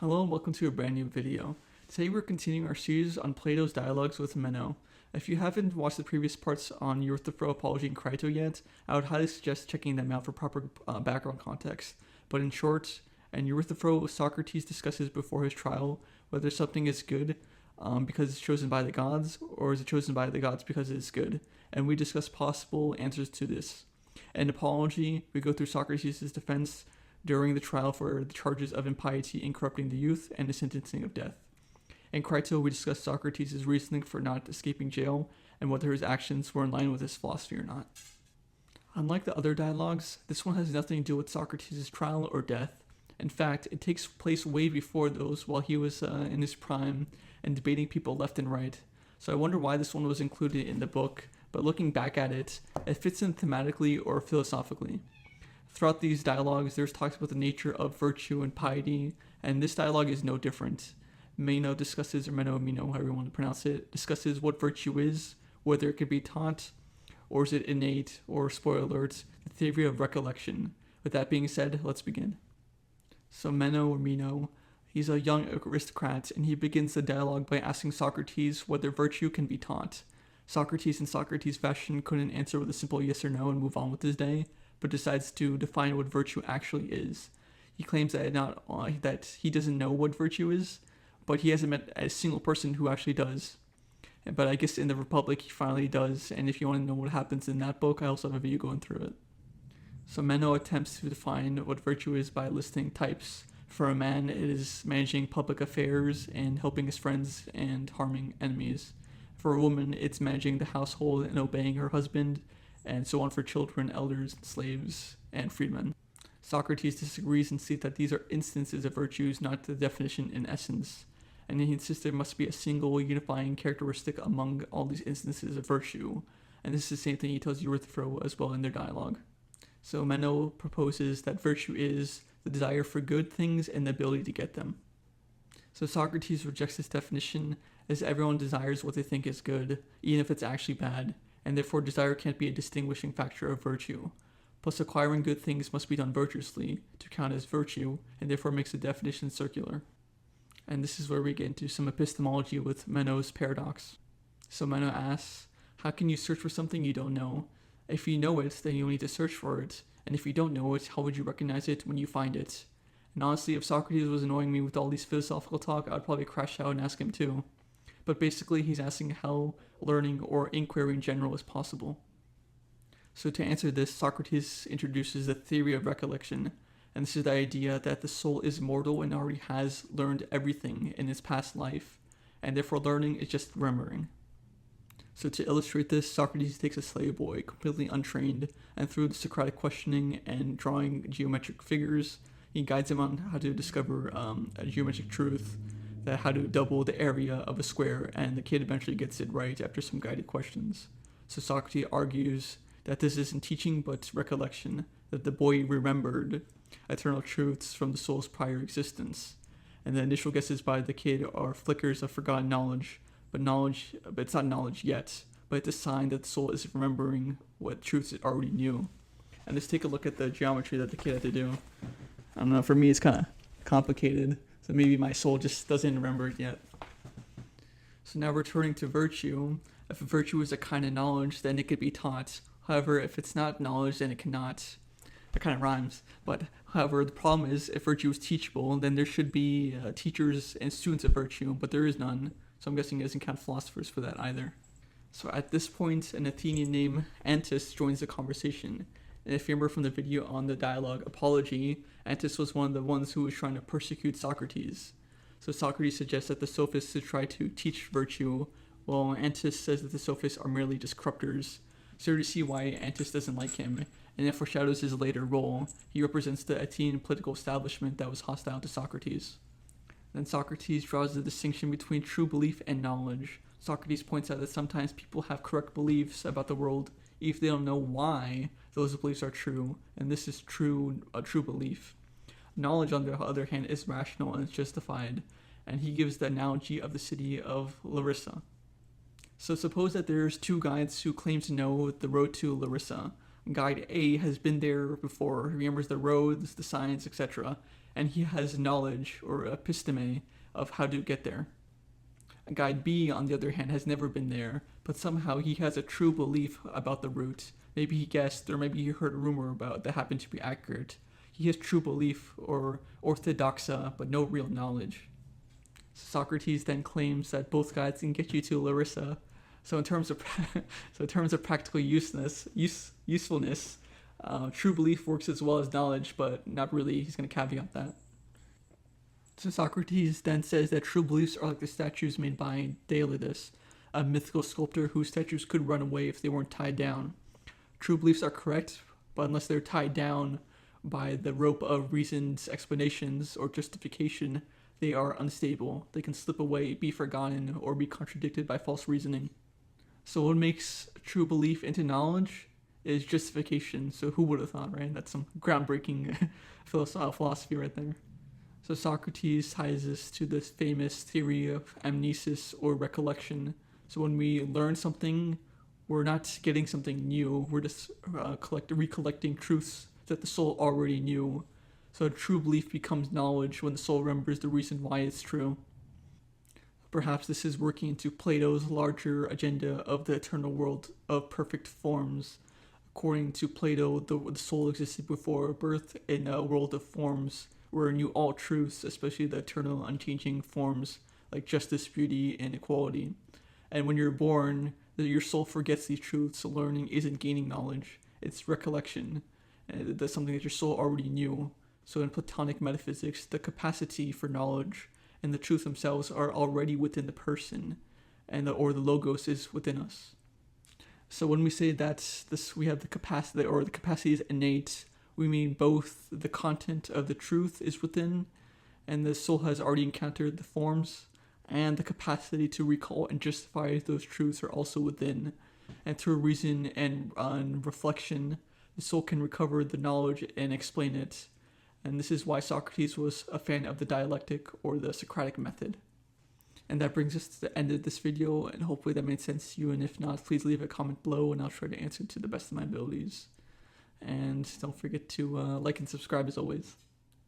Hello and welcome to a brand new video. Today we're continuing our series on Plato's dialogues with Meno. If you haven't watched the previous parts on Euthyphro, Apology, and Crito yet, I would highly suggest checking them out for proper background context. But in short, in Euthyphro, Socrates discusses before his trial whether something is good because it's chosen by the gods, or is it chosen by the gods because it is good, and we discuss possible answers to this. In Apology, we go through Socrates' defense during the trial for the charges of impiety and corrupting the youth and the sentencing of death. In Crito, we discuss Socrates' reasoning for not escaping jail and whether his actions were in line with his philosophy or not. Unlike the other dialogues, this one has nothing to do with Socrates' trial or death. In fact, it takes place way before those, while he was in his prime and debating people left and right. So I wonder why this one was included in the book, but looking back at it, it fits in thematically or philosophically. Throughout these dialogues, there's talks about the nature of virtue and piety, and this dialogue is no different. Meno discusses, or Meno, however you want to pronounce it, discusses what virtue is, whether it can be taught, or is it innate, or, spoiler alert, the theory of recollection. With that being said, let's begin. So Meno, he's a young aristocrat, and he begins the dialogue by asking Socrates whether virtue can be taught. Socrates, in Socrates' fashion, couldn't answer with a simple yes or no and move on with his day, but decides to define what virtue actually is. He claims that he doesn't know what virtue is, but he hasn't met a single person who actually does. But I guess in the Republic he finally does, and if you want to know what happens in that book, I also have a video going through it. So Meno attempts to define what virtue is by listing types. For a man, it is managing public affairs and helping his friends and harming enemies. For a woman, it's managing the household and obeying her husband, and so on for children, elders, slaves, and freedmen. Socrates disagrees and states that these are instances of virtues, not the definition in essence, and he insists there must be a single unifying characteristic among all these instances of virtue, and this is the same thing he tells Euthyphro as well in their dialogue. So Meno proposes that virtue is the desire for good things and the ability to get them. So Socrates rejects this definition, as everyone desires what they think is good, even if it's actually bad, and therefore desire can't be a distinguishing factor of virtue. Plus, acquiring good things must be done virtuously to count as virtue, and therefore makes the definition circular. And this is where we get into some epistemology with Meno's paradox. So Meno asks, how can you search for something you don't know? If you know it, then you'll need to search for it, and if you don't know it, how would you recognize it when you find it? And honestly, if Socrates was annoying me with all these philosophical talk, I'd probably crash out and ask him too. But basically, he's asking how learning or inquiry in general is possible. So to answer this, Socrates introduces the theory of recollection, and this is the idea that the soul is mortal and already has learned everything in its past life, and therefore learning is just remembering. So to illustrate this, Socrates takes a slave boy, completely untrained, and through the Socratic questioning and drawing geometric figures, he guides him on how to discover a geometric truth, that how to double the area of a square, and the kid eventually gets it right after some guided questions. So Socrates argues that this isn't teaching but recollection, that the boy remembered eternal truths from the soul's prior existence, and the initial guesses by the kid are flickers of forgotten knowledge, but it's not knowledge yet, but it's a sign that the soul is remembering what truths it already knew. And let's take a look at the geometry that the kid had to do. I don't know, for me it's kind of complicated, so maybe my soul just doesn't remember it yet. So now returning to virtue, if a virtue is a kind of knowledge, then it could be taught. However, if it's not knowledge, then it cannot. That kind of rhymes. But however, the problem is, if virtue is teachable, then there should be teachers and students of virtue, but there is none. So I'm guessing it doesn't count philosophers for that either. So at this point, an Athenian named Antis joins the conversation. And if you remember from the video on the dialogue Apology, Antis was one of the ones who was trying to persecute Socrates. So Socrates suggests that the sophists should try to teach virtue, while Antis says that the sophists are merely just corrupters. So to see why Antis doesn't like him, and it foreshadows his later role. He represents the Athenian political establishment that was hostile to Socrates. Then Socrates draws the distinction between true belief and knowledge. Socrates points out that sometimes people have correct beliefs about the world, even if they don't know why those beliefs are true, and this is a true belief. Knowledge, on the other hand, is rational and is justified, and he gives the analogy of the city of Larissa. So suppose that there's two guides who claim to know the road to Larissa. Guide A has been there before, he remembers the roads, the signs, etc., and he has knowledge or episteme of how to get there. Guide B, on the other hand, has never been there, but somehow he has a true belief about the route. Maybe he guessed, or maybe he heard a rumor about that happened to be accurate. He has true belief, or orthodoxa, but no real knowledge. Socrates then claims that both guides can get you to Larissa. So in terms of practical usefulness, true belief works as well as knowledge, but not really. He's going to caveat that. So Socrates then says that true beliefs are like the statues made by Daedalus, a mythical sculptor whose statues could run away if they weren't tied down. True beliefs are correct, but unless they're tied down by the rope of reasoned explanations or justification, they are unstable. They can slip away, be forgotten, or be contradicted by false reasoning. So what makes true belief into knowledge is justification. So who would have thought, right? That's some groundbreaking philosophy right there. So Socrates ties this to this famous theory of amnesis or recollection. So when we learn something, we're not getting something new. We're just recollecting truths that the soul already knew. So true belief becomes knowledge when the soul remembers the reason why it's true. Perhaps this is working into Plato's larger agenda of the eternal world of perfect forms. According to Plato, the soul existed before birth in a world of forms where it knew all truths, especially the eternal, unchanging forms like justice, beauty, and equality. And when you're born, your soul forgets these truths, so learning isn't gaining knowledge, it's recollection. And that's something that your soul already knew. So in Platonic metaphysics, the capacity for knowledge and the truth themselves are already within the person, or the logos is within us. So when we say that we have the capacity, or the capacity is innate, we mean both the content of the truth is within, and the soul has already encountered the forms, and the capacity to recall and justify those truths are also within. And through reason and reflection, the soul can recover the knowledge and explain it. And this is why Socrates was a fan of the dialectic or the Socratic method. And that brings us to the end of this video, and hopefully that made sense to you, and if not, please leave a comment below and I'll try to answer to the best of my abilities. And don't forget to like and subscribe as always.